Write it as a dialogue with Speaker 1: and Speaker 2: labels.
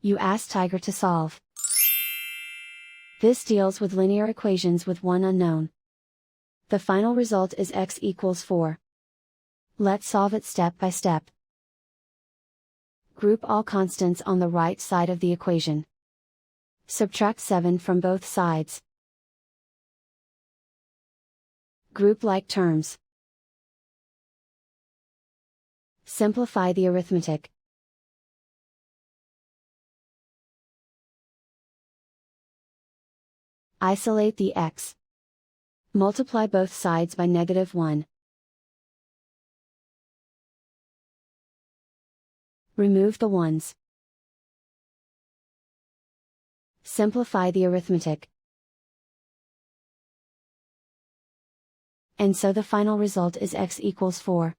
Speaker 1: You ask Tiger to solve. This deals with linear equations with one unknown. The final result is x equals 4. Let's solve it step by step. Group all constants on the right side of the equation. Subtract 7 from both sides. Group like terms. Simplify the arithmetic. Isolate the x. Multiply both sides by -1. Remove the ones. Simplify the arithmetic. And so the final result is x equals 4.